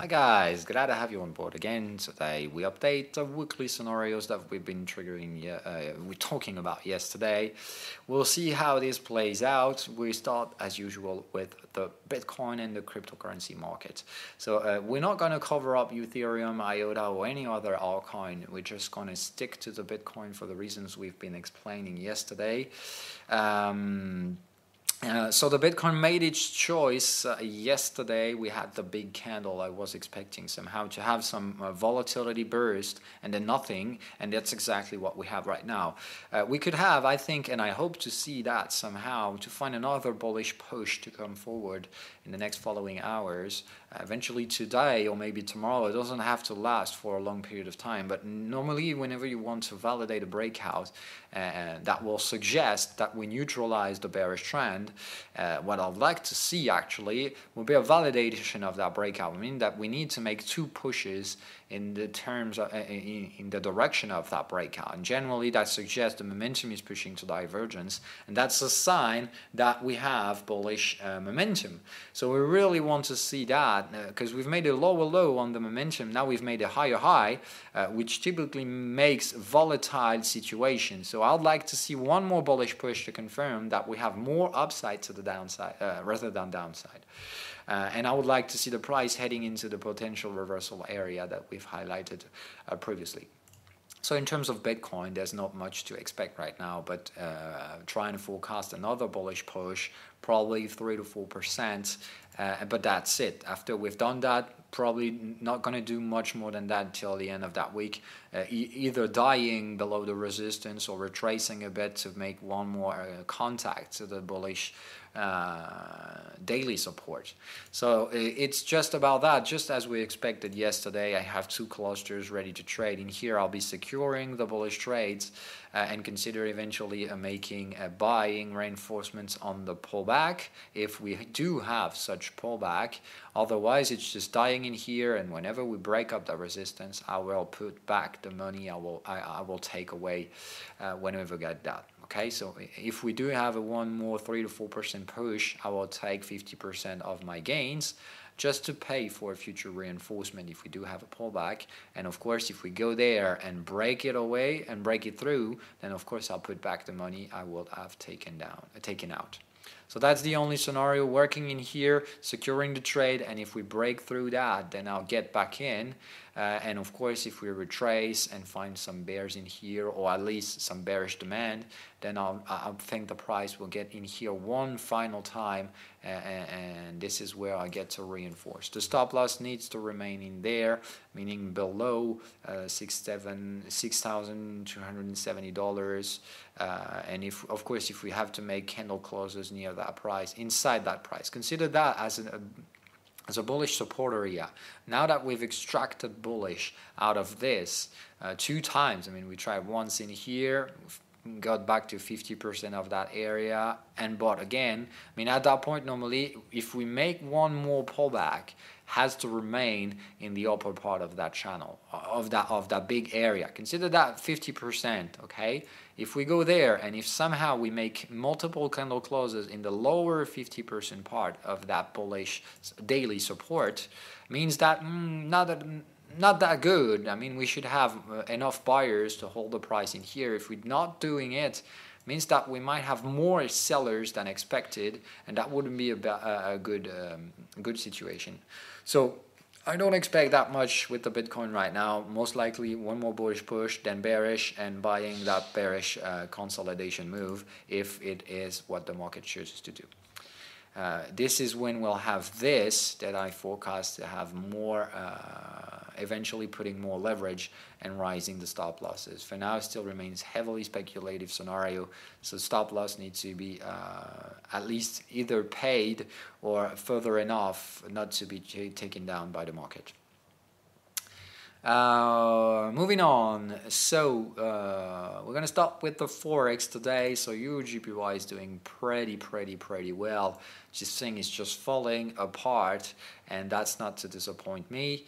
Hi guys, glad to have you on board again. Today we update the weekly scenarios that we've been we're talking about yesterday. We'll see how this plays out. We start as usual with the Bitcoin and the cryptocurrency market. So we're not going to cover up Ethereum, IOTA or any other altcoin. We're just going to stick to the Bitcoin for the reasons we've been explaining yesterday. So the Bitcoin made its choice yesterday. We had the big candle. I was expecting somehow to have some volatility burst and then nothing, and that's exactly what we have right now. We could have, I think, and I hope to see that somehow, to find another bullish push to come forward in the next following hours, eventually today or maybe tomorrow. It doesn't have to last for a long period of time, but normally whenever you want to validate a breakout, that will suggest that we neutralize the bearish trend. What I'd like to see actually will be a validation of that breakout. I mean that we need to make two pushes in the terms of, in the direction of that breakout, and generally that suggests the momentum is pushing to divergence, and that's a sign that we have bullish momentum. So we really want to see that because we've made a lower low on the momentum. Now we've made a higher high, which typically makes volatile situations. So I'd like to see one more bullish push to confirm that we have more upside to the downside rather than downside. And I would like to see the price heading into the potential reversal area that we've highlighted previously. So in terms of Bitcoin, there's not much to expect right now, but trying to forecast another bullish push, probably 3 to 4%, but that's it. After we've done that, probably not going to do much more than that till the end of that week, either dying below the resistance or retracing a bit to make one more contact to the bullish daily support. So it's just about that. Just as we expected yesterday, I have two clusters ready to trade. In here I'll be securing the bullish trades and consider eventually making buying reinforcements on the pullback if we do have such pullback. Otherwise it's just dying in here, and whenever we break up the resistance, I will put back the money. I will take away whenever we get that. Okay, so if we do have a one more 3 to 4% push, I will take 50% of my gains just to pay for a future reinforcement if we do have a pullback. And of course, if we go there and break it away and break it through, then of course I'll put back the money I will have taken out. So that's the only scenario working in here, securing the trade, and if we break through that, then I'll get back in. And of course, if we retrace and find some bears in here, or at least some bearish demand, then I'll think the price will get in here one final time, and this is where I get to reinforce. The stop loss needs to remain in there, meaning below $6,270. And if, of course, if we have to make candle closes near that price, inside that price, consider that as a bullish support area. Now that we've extracted bullish out of this two times, I mean, we tried once in here, got back to 50% of that area and bought again. I mean, at that point, normally, if we make one more pullback, has to remain in the upper part of that channel, of that big area. Consider that 50%, okay? If we go there, and if somehow we make multiple candle closes in the lower 50% part of that bullish daily support, means that not that good. I mean, we should have enough buyers to hold the price in here. If we're not doing it, means that we might have more sellers than expected, and that wouldn't be a good situation. So I don't expect that much with the Bitcoin right now. Most likely one more bullish push, then bearish, and buying that bearish consolidation move if it is what the market chooses to do. This is when we'll have this that I forecast to have more, eventually putting more leverage and rising the stop losses. For now, it still remains heavily speculative scenario, so stop loss needs to be at least either paid or further enough not to be taken down by the market. Moving on, so we're going to start with the forex today. So EURJPY is doing pretty well. this thing is just falling apart, and that's not to disappoint me.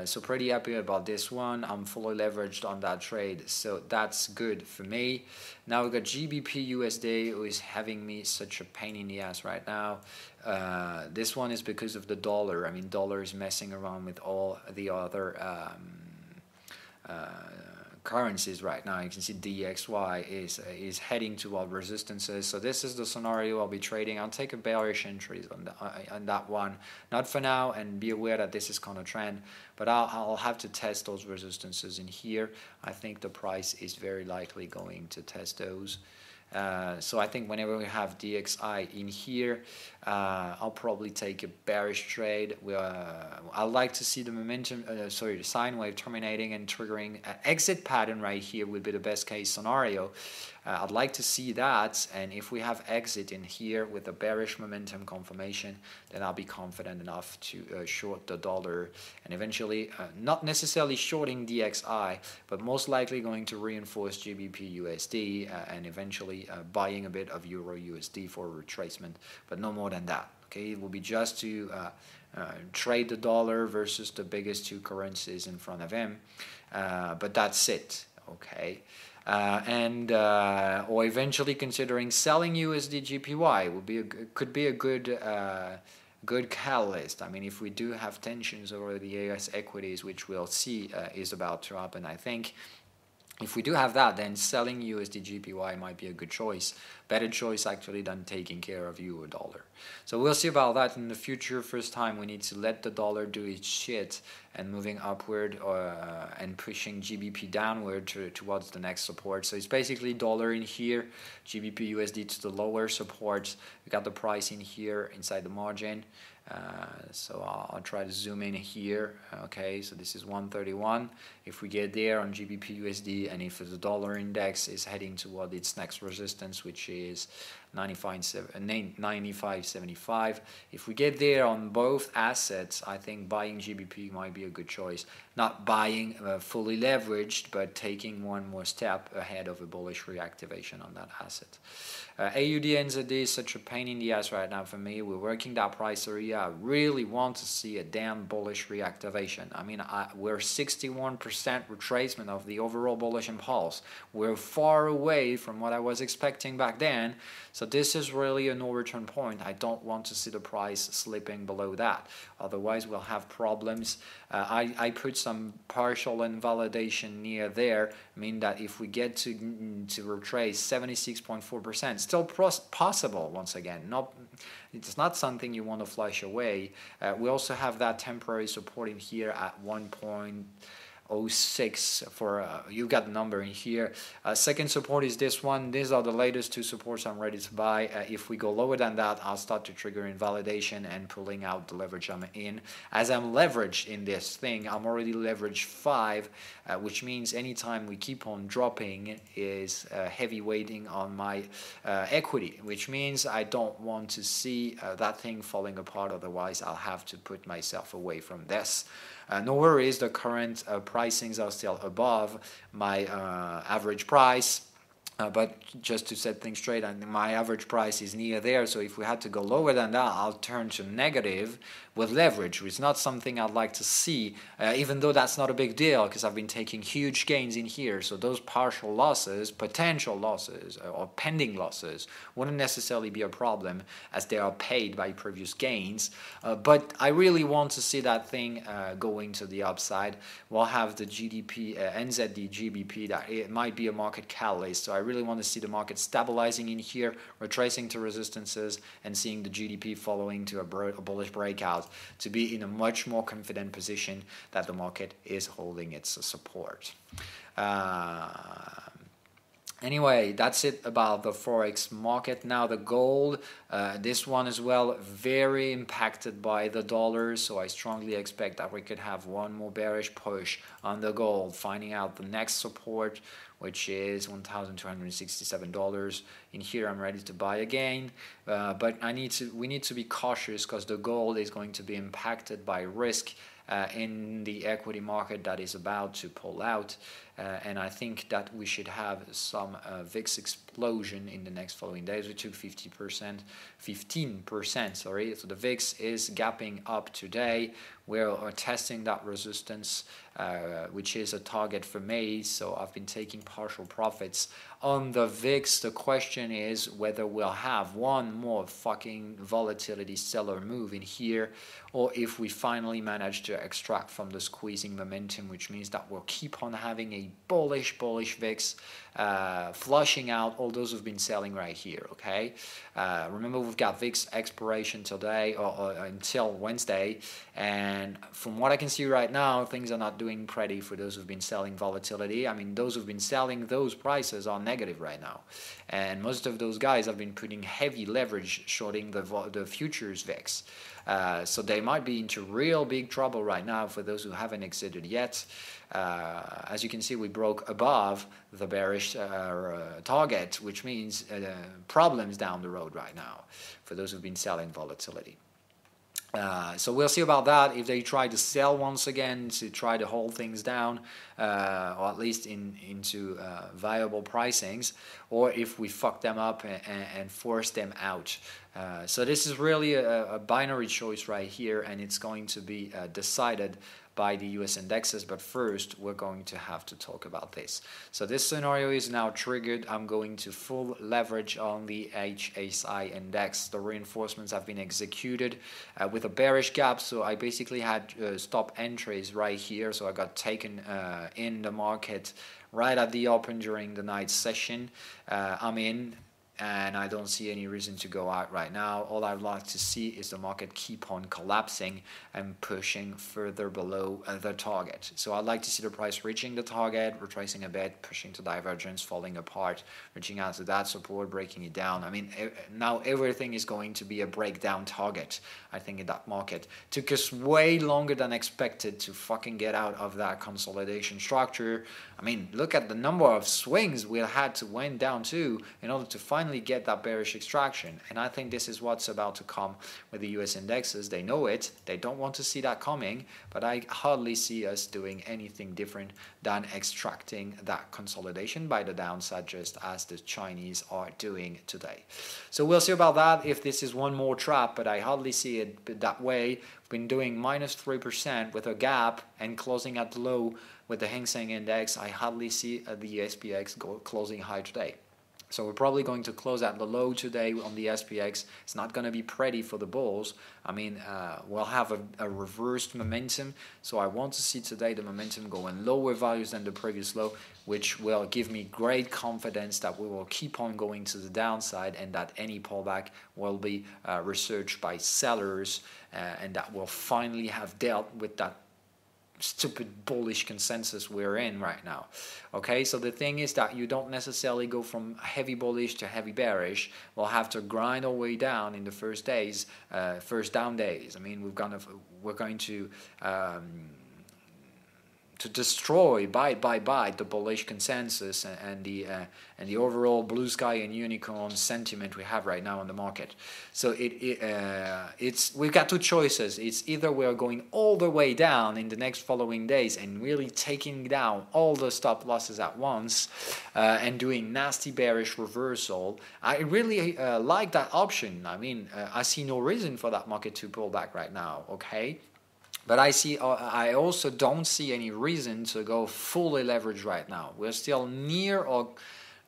So pretty happy about this one. I'm fully leveraged on that trade, so that's good for me. Now we got GBP USD, who is having me such a pain in the ass right now. This one is because of the dollar. I mean, dollar is messing around with all the other currencies right now. You can see DXY is heading toward resistances. So this is the scenario I'll be trading. I'll take a bearish entries on that one, not for now, and be aware that this is kind of trend, but I'll have to test those resistances in here. I think the price is very likely going to test those. So I think whenever we have DXI in here, I'll probably take a bearish trade. I like to see the momentum, the sine wave terminating and triggering an exit pattern right here would be the best case scenario. I'd like to see that, and if we have exit in here with a bearish momentum confirmation, then I'll be confident enough to short the dollar, and eventually not necessarily shorting DXI, but most likely going to reinforce GBP USD and eventually buying a bit of EURUSD for retracement, but no more than that. Okay, it will be just to trade the dollar versus the biggest two currencies in front of him, but that's it. Okay. Or eventually considering selling USD GPY could be a good catalyst. I mean, if we do have tensions over the US equities, which we'll see is about to happen, I think. If we do have that, then selling USD GPY might be a good choice, better choice actually than taking care of euro dollar. So we'll see about that in the future. First time we need to let the dollar do its shit and moving upward and pushing GBP downward towards the next support. So it's basically dollar in here, GBP USD to the lower support. We got the price in here inside the margin. So I'll try to zoom in here. Okay, so this is 131. If we get there on GBP USD, and if the dollar index is heading toward its next resistance, which is 95.75, if we get there on both assets, I think buying GBP might be a good choice. Not buying fully leveraged, but taking one more step ahead of a bullish reactivation on that asset. AUDNZD is such a pain in the ass right now for me. We're working that price area. I really want to see a damn bullish reactivation. I mean, we're 61% retracement of the overall bullish impulse. We're far away from what I was expecting back then. So this is really a no return point. I don't want to see the price slipping below that. Otherwise, we'll have problems. I put some partial invalidation near there, mean that if we get to retrace 76.4%, still possible once again. It's not something you want to flush away. We also have that temporary support in here at 1.06 for you got the number in here. Second support is this one. These are the latest two supports I'm ready to buy. If we go lower than that, I'll start to trigger invalidation and pulling out the leverage I'm in. As I'm leveraged in this thing, I'm already leveraged 5, which means anytime we keep on dropping is heavy weighting on my equity, which means I don't want to see that thing falling apart. Otherwise, I'll have to put myself away from this. No worries, the current pricings are still above my average price. But just to set things straight, my average price is near there, so if we had to go lower than that, I'll turn to negative with leverage, which is not something I'd like to see, even though that's not a big deal, because I've been taking huge gains in here, so those partial losses, potential losses, or pending losses, wouldn't necessarily be a problem, as they are paid by previous gains, but I really want to see that thing going to the upside. We'll have the GDP, NZD, GBP, that it might be a market catalyst, so I really want to see the market stabilizing in here, retracing to resistances, and seeing the GDP following to a bullish breakout to be in a much more confident position that the market is holding its support. Anyway, that's it about the forex market. Now the gold, this one as well, very impacted by the dollar, so I strongly expect that we could have one more bearish push on the gold, finding out the next support, which is $1,267. In here I'm ready to buy again, but we need to be cautious, because the gold is going to be impacted by risk in the equity market that is about to pull out. and I think that we should have some VIX explosion in the next following days. We took 15%, sorry. So the VIX is gapping up today. We're testing that resistance, which is a target for me. So I've been taking partial profits on the VIX. The question is whether we'll have one more fucking volatility seller move in here, or if we finally manage to extract from the squeezing momentum, which means that we'll keep on having a bullish VIX, flushing out all those who've been selling right here. Okay, remember we've got VIX expiration today or until Wednesday, and from what I can see right now, things are not doing pretty for those who've been selling volatility. I mean, those who've been selling those prices are negative right now, and most of those guys have been putting heavy leverage shorting the futures VIX. So they might be into real big trouble right now for those who haven't exited yet. As you can see, we broke above the bearish target, which means problems down the road right now for those who've been selling volatility. So we'll see about that, if they try to sell once again to try to hold things down, or at least into viable pricings, or if we fuck them up and force them out. So this is really a binary choice right here, and it's going to be decided by the US indexes, but first we're going to have to talk about this. So this scenario is now triggered. I'm going to full leverage on the HSI index. The reinforcements have been executed with a bearish gap, so I basically had stop entries right here, so I got taken in the market right at the open during the night session. I'm in, and I don't see any reason to go out right now. All I'd like to see is the market keep on collapsing and pushing further below the target. So I'd like to see the price reaching the target, retracing a bit, pushing to divergence, falling apart, reaching out to that support, breaking it down. I mean, now everything is going to be a breakdown target, I think, in that market. Took us way longer than expected to fucking get out of that consolidation structure. I mean, look at the number of swings we had to went down to in order to finally get that bearish extraction. And I think this is what's about to come with the US indexes. They know it. They don't want to see that coming, but I hardly see us doing anything different than extracting that consolidation by the downside, just as the Chinese are doing today. So we'll see about that, if this is one more trap, but I hardly see it that way. We've been doing minus 3% with a gap and closing at low with the Hang Seng Index. I hardly see the SPX closing high today. So we're probably going to close at the low today on the SPX. It's not going to be pretty for the bulls. I mean, we'll have a reversed momentum. So I want to see today the momentum go in lower values than the previous low, which will give me great confidence that we will keep on going to the downside, and that any pullback will be researched by sellers, and that will finally have dealt with that stupid bullish consensus we're in right now. Okay, so the thing is that you don't necessarily go from heavy bullish to heavy bearish. We'll have to grind our way down in the first days, first down days. I mean, we're going to destroy bite by bite the bullish consensus and the overall blue sky and unicorn sentiment we have right now in the market. So we've got two choices. It's either we're going all the way down in the next following days and really taking down all the stop losses at once and doing nasty bearish reversal. I really like that option. I mean, I see no reason for that market to pull back right now. Okay. But I also don't see any reason to go fully leveraged right now. We're still near or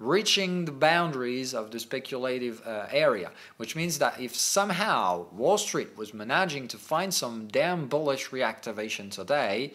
reaching the boundaries of the speculative area, which means that if somehow Wall Street was managing to find some damn bullish reactivation today,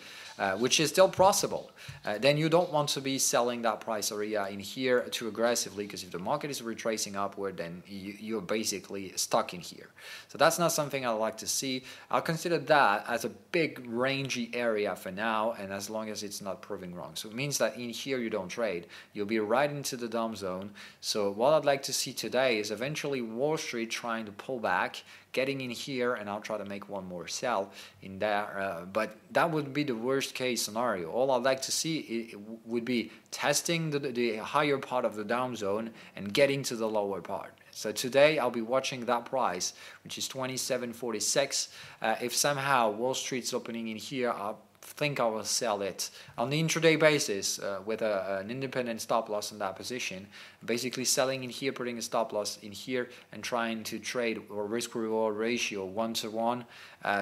which is still possible, then you don't want to be selling that price area in here too aggressively, because if the market is retracing upward, then you're basically stuck in here. So that's not something I like to see. I'll consider that as a big rangy area for now, and as long as it's not proving wrong. So it means that in here you don't trade. You'll be right into the dump zone. So what I'd like to see today is eventually Wall Street trying to pull back, getting in here, and I'll try to make one more sell in there. But that would be the worst case scenario. All I'd like to see would be testing the higher part of the down zone and getting to the lower part. So today I'll be watching that price, which is 27.46. If somehow Wall Street's opening in here, think I will sell it on the intraday basis with an independent stop loss in that position. Basically selling in here, putting a stop loss in here, and trying to trade or risk-reward ratio 1-to-1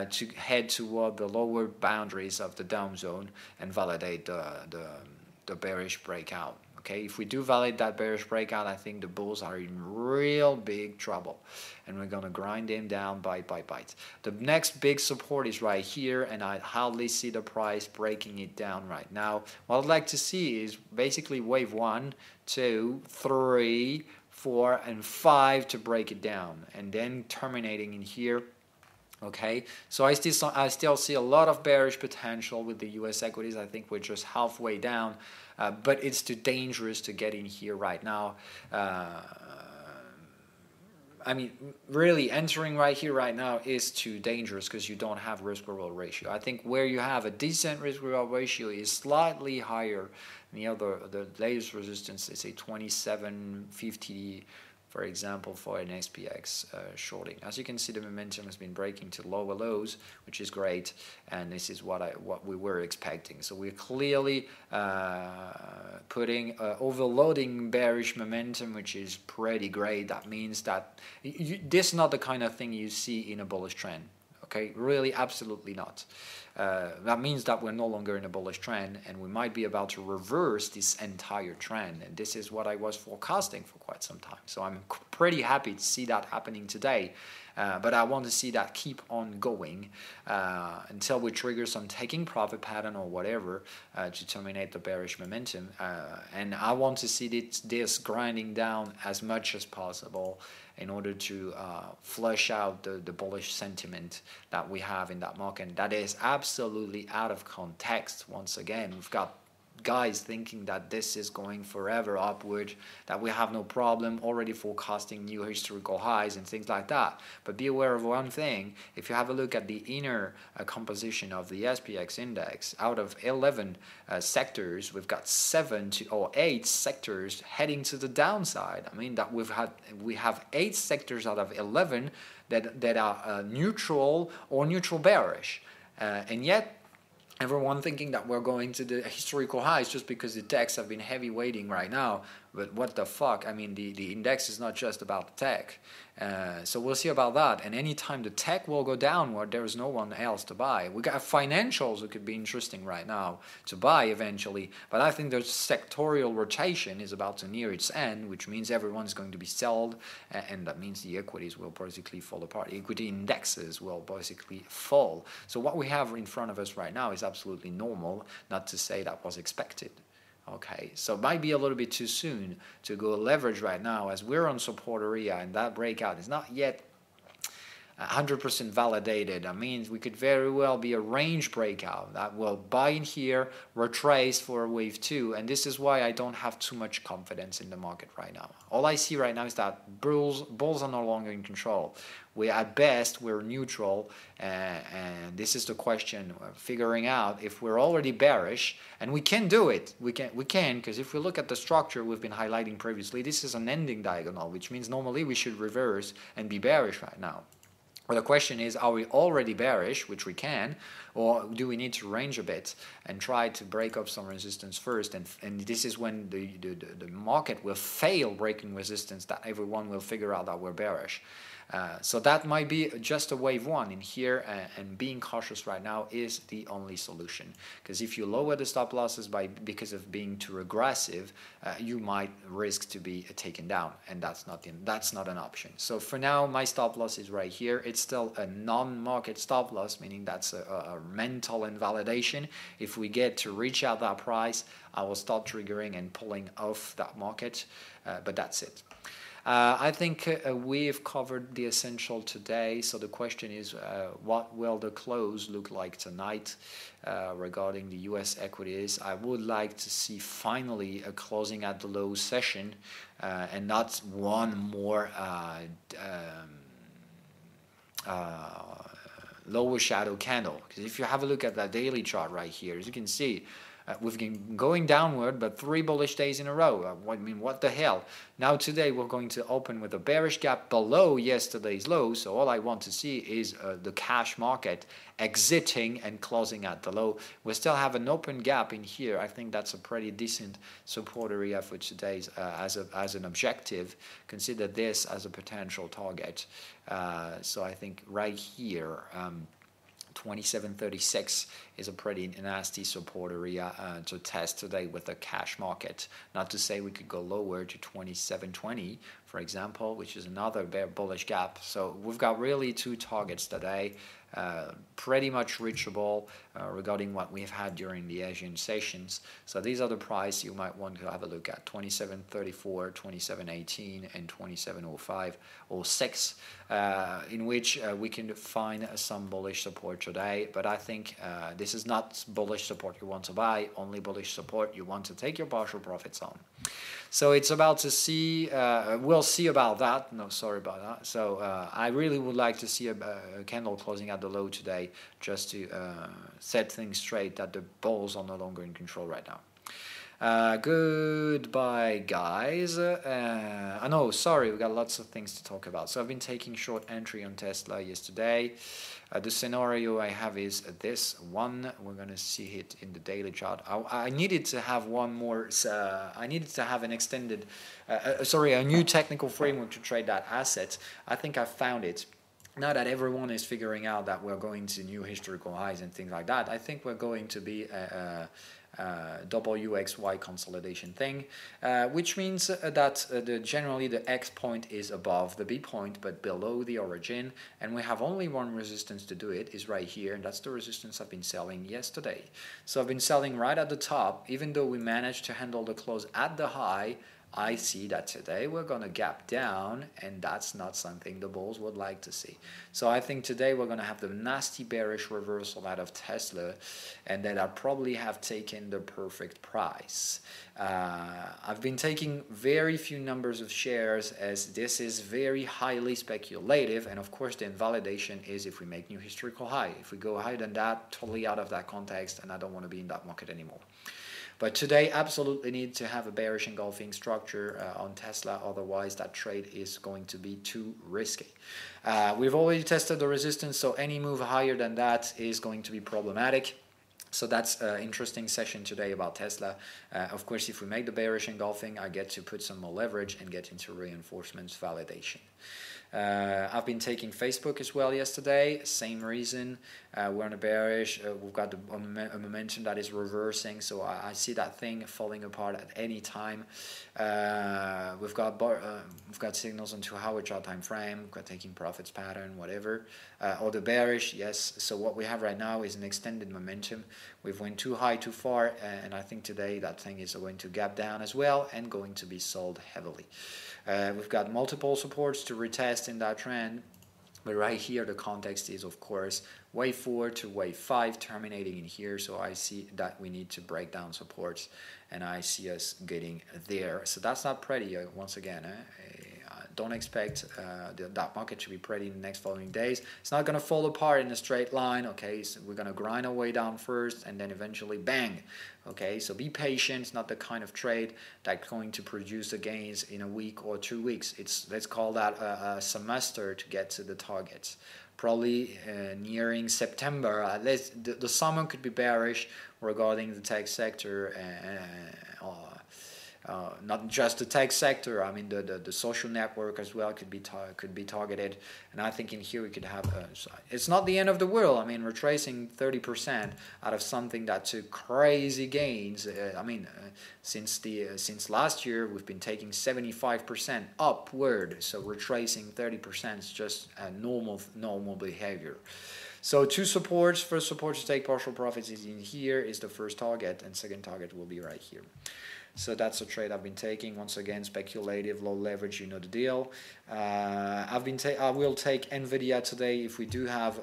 to head toward the lower boundaries of the down zone and validate the bearish breakout. Okay, if we do validate that bearish breakout, I think the bulls are in real big trouble, and we're gonna grind them down bite by bite. The next big support is right here, and I hardly see the price breaking it down right now. What I'd like to see is basically wave 1, 2, 3, 4, and 5 to break it down, and then terminating in here. Okay, so I still see a lot of bearish potential with the US equities. I think we're just halfway down, but it's too dangerous to get in here right now. I mean, really entering right here right now is too dangerous because you don't have risk-reward ratio. I think where you have a decent risk-reward ratio is slightly higher. The latest resistance is a 27.50. For example, for an SPX shorting. As you can see, the momentum has been breaking to lower lows, which is great, and this is what we were expecting. So we're clearly overloading bearish momentum, which is pretty great. That means that this is not the kind of thing you see in a bullish trend. Okay, really, absolutely not. That means that we're no longer in a bullish trend, and we might be about to reverse this entire trend, and this is what I was forecasting for quite some time. So I'm pretty happy to see that happening today, but I want to see that keep on going until we trigger some taking profit pattern or whatever to terminate the bearish momentum, and I want to see this grinding down as much as possible in order to flush out the bullish sentiment that we have in that market. That is absolutely out of context. Once again, we've got guys thinking that this is going forever upward, that we have no problem already forecasting new historical highs and things like that. But be aware of one thing: if you have a look at the inner composition of the SPX index, out of 11 sectors, we've got 7 or 8 sectors heading to the downside. I mean that we have 8 sectors out of 11 that are neutral or neutral bearish, and yet everyone thinking that we're going to the historical highs just because the techs have been heavy weighting right now. But what the fuck? I mean, the index is not just about the tech. So we'll see about that. And anytime the tech will go downward, there is no one else to buy. We got financials that could be interesting right now to buy eventually. But I think the sectorial rotation is about to near its end, which means everyone's going to be sold. And that means the equities will basically fall apart. Equity indexes will basically fall. So what we have in front of us right now is absolutely normal, not to say that was expected. Okay, so it might be a little bit too soon to go leverage right now, as we're on support area and that breakout is not yet 100% validated. That means we could very well be a range breakout that will buy in here, retrace for wave 2, and this is why I don't have too much confidence in the market right now. All I see right now is that bulls are no longer in control. At best we're neutral, and this is the question: figuring out if we're already bearish, and we can do it. We can, because if we look at the structure we've been highlighting previously, this is an ending diagonal, which means normally we should reverse and be bearish right now. Well, the question is, are we already bearish, which we can, or do we need to range a bit and try to break up some resistance first? And this is when the market will fail breaking resistance, that everyone will figure out that we're bearish. So that might be just a wave 1 in here, and being cautious right now is the only solution. Because if you lower the stop losses because of being too aggressive, you might risk to be taken down, and that's not an option. So for now, my stop loss is right here. It's still a non-market stop loss, meaning that's a mental invalidation. If we get to reach out that price, I will start triggering and pulling off that market, but that's it. I think we've covered the essential today. So the question is, what will the close look like tonight regarding the US equities? I would like to see finally a closing at the low session, and not one more lower shadow candle. Because if you have a look at that daily chart right here, as you can see, We've been going downward, but 3 bullish days in a row. I mean, what the hell? Now today we're going to open with a bearish gap below yesterday's low. So all I want to see is the cash market exiting and closing at the low. We still have an open gap in here. I think that's a pretty decent support area for today's as an objective. Consider this as a potential target. So I think right here, 2736 is a pretty nasty support area to test today with the cash market. Not to say we could go lower to 2720, for example, which is another bullish gap. So we've got really 2 targets today, pretty much reachable regarding what we've had during the Asian sessions. So these are the price you might want to have a look at: 2734, 2718, and 2705 or 6, in which we can find some bullish support today. But I think this is not bullish support you want to buy, only bullish support you want to take your partial profits on. So it's about to see, we'll see about that. No, sorry about that. So I really would like to see a candle closing at the low today, just to set things straight that the bulls are no longer in control right now. Goodbye, guys. No, sorry, we got lots of things to talk about. So I've been taking short entry on Tesla yesterday. The scenario I have is this one. We're going to see it in the daily chart. I needed to have one more. I needed to have an extended, a new technical framework to trade that asset. I think I found it. Now that everyone is figuring out that we're going to new historical highs and things like that, I think we're going to be WXY consolidation thing, which means that generally the X point is above the B point but below the origin, and we have only one resistance to do it, is right here, and that's the resistance I've been selling yesterday. So I've been selling right at the top. Even though we managed to handle the close at the high, I see that today we're going to gap down, and that's not something the bulls would like to see. So I think today we're going to have the nasty bearish reversal out of Tesla, and then I'll probably have taken the perfect price. I've been taking very few numbers of shares, as this is very highly speculative, and of course the invalidation is if we make new historical high. If we go higher than that, totally out of that context, and I don't want to be in that market anymore. But today, absolutely need to have a bearish engulfing structure on Tesla, otherwise that trade is going to be too risky. We've already tested the resistance, so any move higher than that is going to be problematic. So that's an interesting session today about Tesla. Of course, if we make the bearish engulfing, I get to put some more leverage and get into reinforcements validation. I've been taking Facebook as well yesterday, same reason. We're on a bearish, we've got a momentum that is reversing, so I see that thing falling apart at any time. We've got signals on 2-hour chart time frame, we've got taking profits pattern, whatever. Or the bearish, yes. So what we have right now is an extended momentum. We've went too high, too far, and I think today that thing is going to gap down as well and going to be sold heavily. We've got multiple supports to retest in that trend, but right here the context is, of course, wave 4 to wave 5 terminating in here. So I see that we need to break down supports, and I see us getting there. So that's not pretty. Once again, don't expect that market to be pretty in the next following days. It's not going to fall apart in a straight line. Okay, so we're going to grind our way down first, and then eventually bang. Okay, so be patient. It's not the kind of trade that's going to produce the gains in a week or 2 weeks. Let's call that a semester to get to the targets. Probably nearing September. At least the summer could be bearish regarding the tech sector, not just the tech sector. I mean the social network as well could be targeted, and I think in here we could have it's not the end of the world. I mean, retracing 30% out of something that took crazy gains. Since last year we've been taking 75% upward, so retracing 30% is just a normal behavior. So 2 supports. First support to take partial profits is in here, is the first target, and second target will be right here. So that's a trade I've been taking. Once again, speculative, low leverage, you know the deal. I will take NVIDIA today if we do have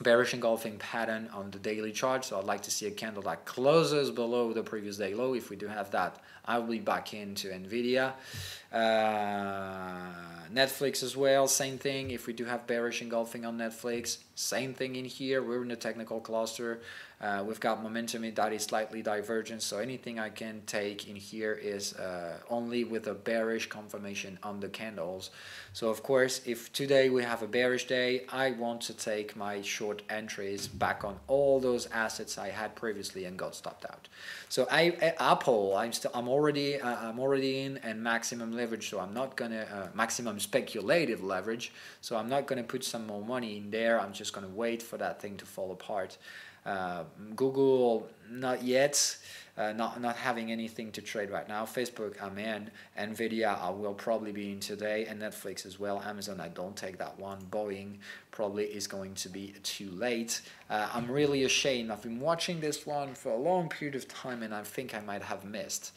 bearish engulfing pattern on the daily chart. So I'd like to see a candle that closes below the previous day low. If we do have that, I will be back into NVIDIA. Netflix as well, same thing. If we do have bearish engulfing on Netflix, same thing in here. We're in the technical cluster. We've got momentum that is slightly divergent, so anything I can take in here is only with a bearish confirmation on the candles. So of course, if today we have a bearish day, I want to take my short entries back on all those assets I had previously and got stopped out. So Apple, I'm already in, and maximum leverage, so I'm not gonna maximum speculative leverage, so I'm not gonna put some more money in there. I'm just gonna wait for that thing to fall apart. Google, not yet. Not having anything to trade right now. Facebook, I'm in. Nvidia, I will probably be in today, and Netflix as well. Amazon, I don't take that one. Boeing probably is going to be too late. I'm really ashamed. I've been watching this one for a long period of time, and I think I might have missed.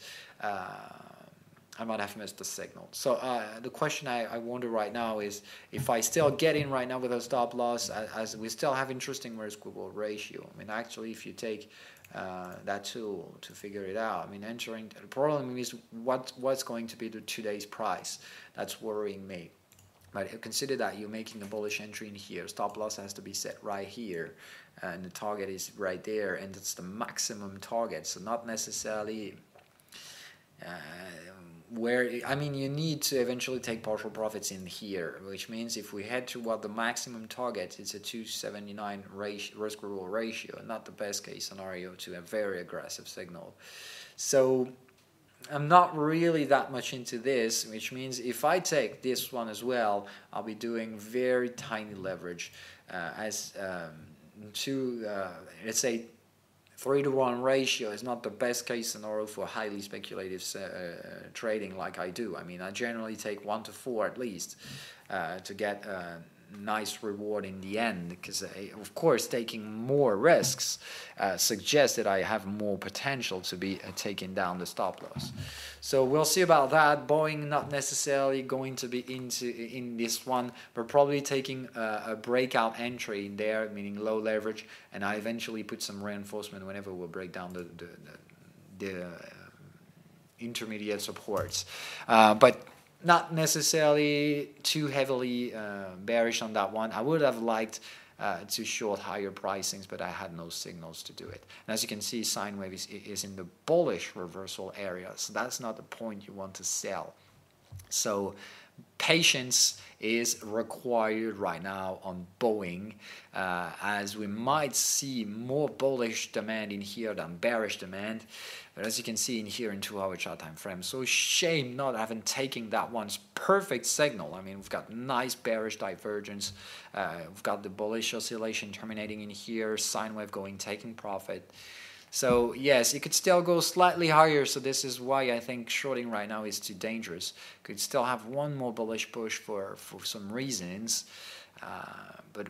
The signal. So the question I wonder right now is if I still get in right now with a stop loss, as we still have interesting risk-reward ratio. I mean, actually, if you take that tool to figure it out, I mean, entering, the problem is what's going to be the today's price. That's worrying me. But consider that you're making a bullish entry in here. Stop loss has to be set right here, and the target is right there, and it's the maximum target. So not necessarily you need to eventually take partial profits in here, which means if we head to what the maximum target, it's a 279 risk-reward ratio, not the best case scenario to a very aggressive signal. So I'm not really that much into this, which means if I take this one as well, I'll be doing very tiny leverage let's say 3-to-1 ratio is not the best case scenario for highly speculative trading like I do. I mean, I generally take 1 to 4 at least to get a nice reward in the end, because of course taking more risks suggests that I have more potential to be taking down the stop loss. So we'll see about that. Boeing not necessarily going to be in this one. We're probably taking a breakout entry in there, meaning low leverage, and I eventually put some reinforcement whenever we'll break down the intermediate supports. But not necessarily too heavily bearish on that one. I would have liked to short higher pricings, but I had no signals to do it. And as you can see, sine wave is in the bullish reversal area, so that's not the point you want to sell. So patience is required right now on Boeing, as we might see more bullish demand in here than bearish demand. But as you can see in here in 2-hour chart time frame, so shame not having taken that one's perfect signal. I mean, we've got nice bearish divergence. We've got the bullish oscillation terminating in here, sine wave going, taking profit. So yes, it could still go slightly higher, so this is why I think shorting right now is too dangerous. Could still have one more bullish push for some reasons, but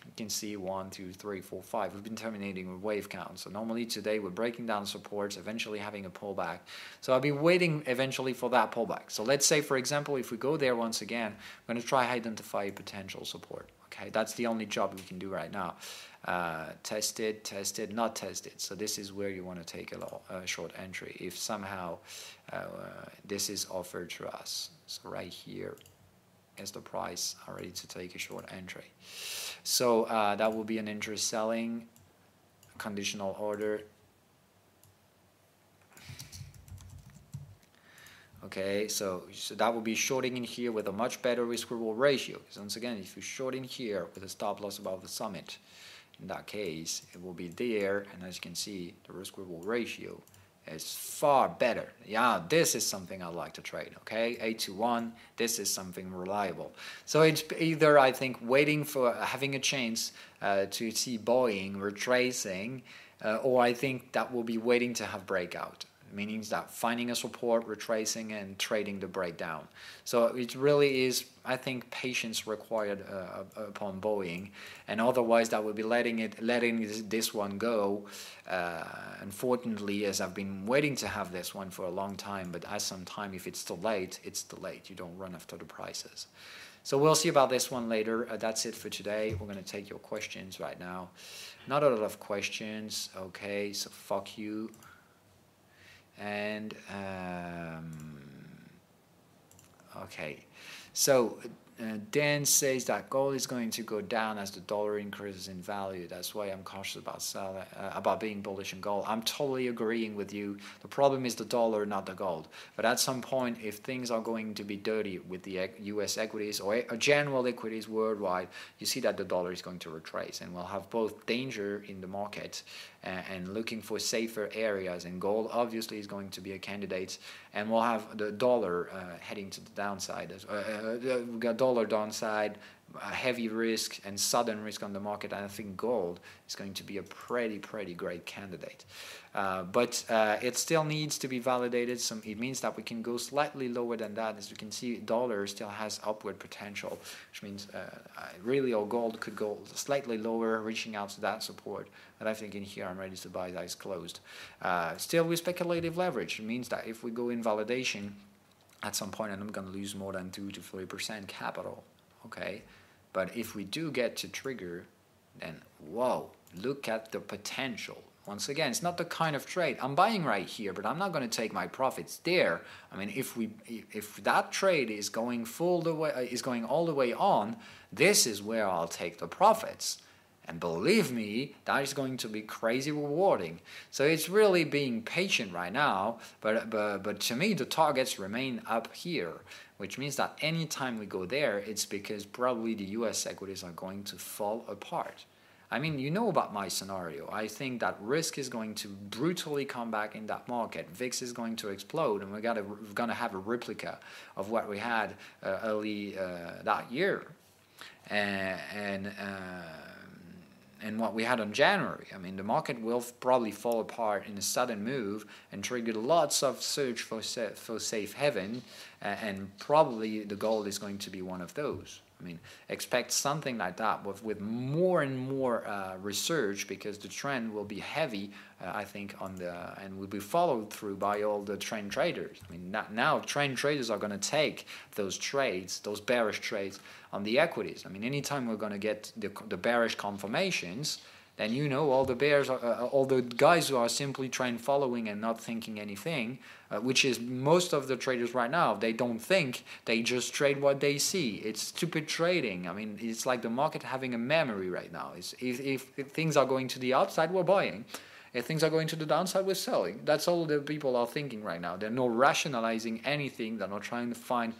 you can see 1, 2, 3, 4, 5. We've been terminating with wave count. So normally today we're breaking down supports, eventually having a pullback. So I'll be waiting eventually for that pullback. So let's say, for example, if we go there once again, I'm going to try identify potential support. Okay, that's the only job we can do right now. Tested, not tested. So this is where you want to take a short entry if somehow this is offered to us. So right here is the price already to take a short entry. So that will be an entry selling, conditional order. Okay, so that will be shorting in here with a much better risk-reward ratio. Because once again, if you short in here with a stop loss above the summit, in that case, it will be there. And as you can see, the risk-reward ratio is far better. Yeah, this is something I like to trade, okay? 8-to-1, this is something reliable. So it's either, I think, waiting for having a chance to see Boeing retracing, or I think that will be waiting to have breakout. Meaning that finding a support, retracing, and trading the breakdown. So it really is, I think, patience required upon Boeing, and otherwise that would be letting this one go. Unfortunately, as I've been waiting to have this one for a long time, but at some time, if it's too late, it's too late. You don't run after the prices. So we'll see about this one later. That's it for today. We're going to take your questions right now. Not a lot of questions. Okay, so fuck you. And okay, so Dan says that gold is going to go down as the dollar increases in value. That's why I'm cautious about selling, about being bullish in gold. I'm totally agreeing with you. The problem is the dollar, not the gold. But at some point, if things are going to be dirty with the U.S. equities or general equities worldwide, you see that the dollar is going to retrace, and we'll have both danger in the market and looking for safer areas. And gold obviously is going to be a candidate, and we'll have the dollar heading to the downside. We've got dollar downside, heavy risk and sudden risk on the market, and I think gold is going to be a pretty great candidate. But it still needs to be validated. It means that we can go slightly lower than that. As you can see, dollar still has upward potential, which means really our gold could go slightly lower, reaching out to that support. But I think in here I'm ready to buy eyes closed. Still with speculative leverage, it means that if we go in validation, at some point I'm going to lose more than 2 to 3% capital. Okay, but if we do get to trigger, then whoa, look at the potential. Once again, it's not the kind of trade I'm buying right here, but I'm not going to take my profits there. I mean, if that trade is going all the way on, this is where I'll take the profits. And believe me, that is going to be crazy rewarding. So it's really being patient right now, but to me the targets remain up here, which means that anytime we go there, it's because probably the US equities are going to fall apart. I mean, you know about my scenario. I think that risk is going to brutally come back in that market. VIX is going to explode, and we're going to have a replica of what we had early that year. And what we had in January. I mean, the market will probably fall apart in a sudden move and trigger lots of search for safe haven, and probably the gold is going to be one of those. I mean, expect something like that with more and more research, because the trend will be heavy, I think, and will be followed through by all the trend traders. I mean, now trend traders are going to take those trades, those bearish trades on the equities. I mean, anytime we're going to get the bearish confirmations, then you know all the bears, all the guys who are simply trend following and not thinking anything, which is most of the traders right now. They don't think, they just trade what they see. It's stupid trading. I mean, it's like the market having a memory right now. If things are going to the upside, we're buying. If things are going to the downside, we're selling. That's all the people are thinking right now. They're not rationalizing anything. They're not trying to find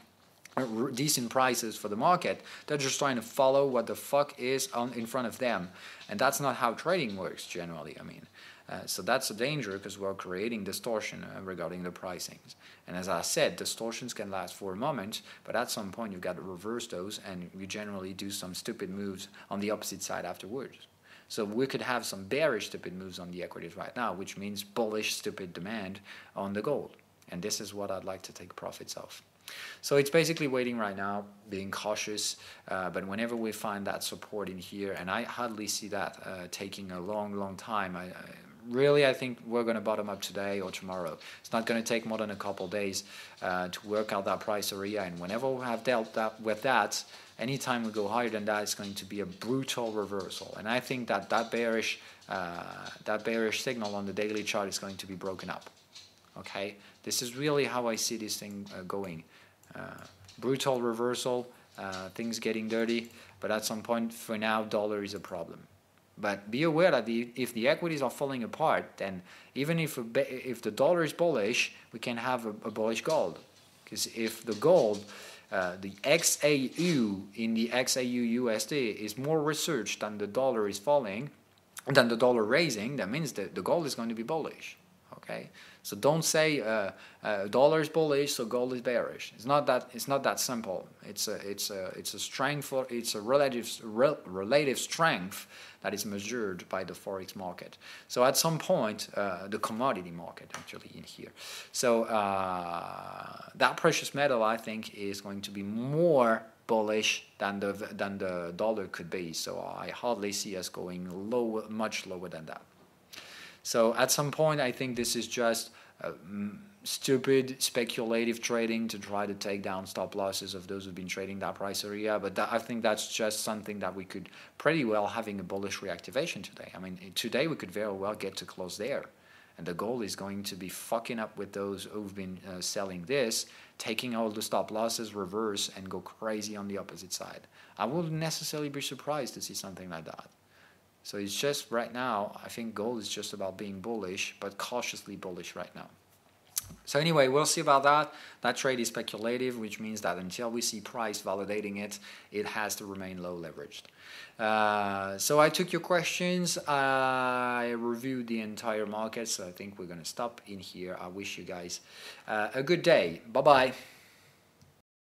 decent prices for the market. They're just trying to follow what the fuck is in front of them, and that's not how trading works generally. I mean, so that's a danger, because we're creating distortion regarding the pricings. And as I said, distortions can last for a moment, but at some point you've got to reverse those, and you generally do some stupid moves on the opposite side afterwards. So we could have some bearish stupid moves on the equities right now, which means bullish stupid demand on the gold, and this is what I'd like to take profits of. So it's basically waiting right now, being cautious, but whenever we find that support in here, and I hardly see that taking a long time. I think we're going to bottom up today or tomorrow. It's not going to take more than a couple of days to work out that price area, and whenever we have dealt with that, anytime we go higher than that, it's going to be a brutal reversal. And I think that bearish signal on the daily chart is going to be broken up. Okay, this is really how I see this thing going. Brutal reversal, things getting dirty, but at some point, for now, dollar is a problem. But be aware that if the equities are falling apart, then even if the dollar is bullish, we can have a bullish gold. Because if the gold, the XAU in the XAU-USD is more researched than the dollar is falling, than the dollar raising, that means that the gold is going to be bullish. Okay, so don't say dollar is bullish, so gold is bearish. It's not that simple. It's a strength, it's a relative strength that is measured by the forex market. So at some point, the commodity market actually in here. So that precious metal, I think, is going to be more bullish than the dollar could be. So I hardly see us going much lower than that. So at some point, I think this is just stupid speculative trading to try to take down stop losses of those who've been trading that price area. But I think that's just something that we could pretty well having a bullish reactivation today. I mean, today we could very well get to close there. and the gold is going to be fucking up with those who've been selling this, taking all the stop losses, reverse, and go crazy on the opposite side. I wouldn't necessarily be surprised to see something like that. So it's just right now, I think gold is just about being bullish, but cautiously bullish right now. So anyway, we'll see about that. That trade is speculative, which means that until we see price validating it, it has to remain low leveraged. So I took your questions. I reviewed the entire market, so I think we're going to stop in here. I wish you guys a good day. Bye-bye.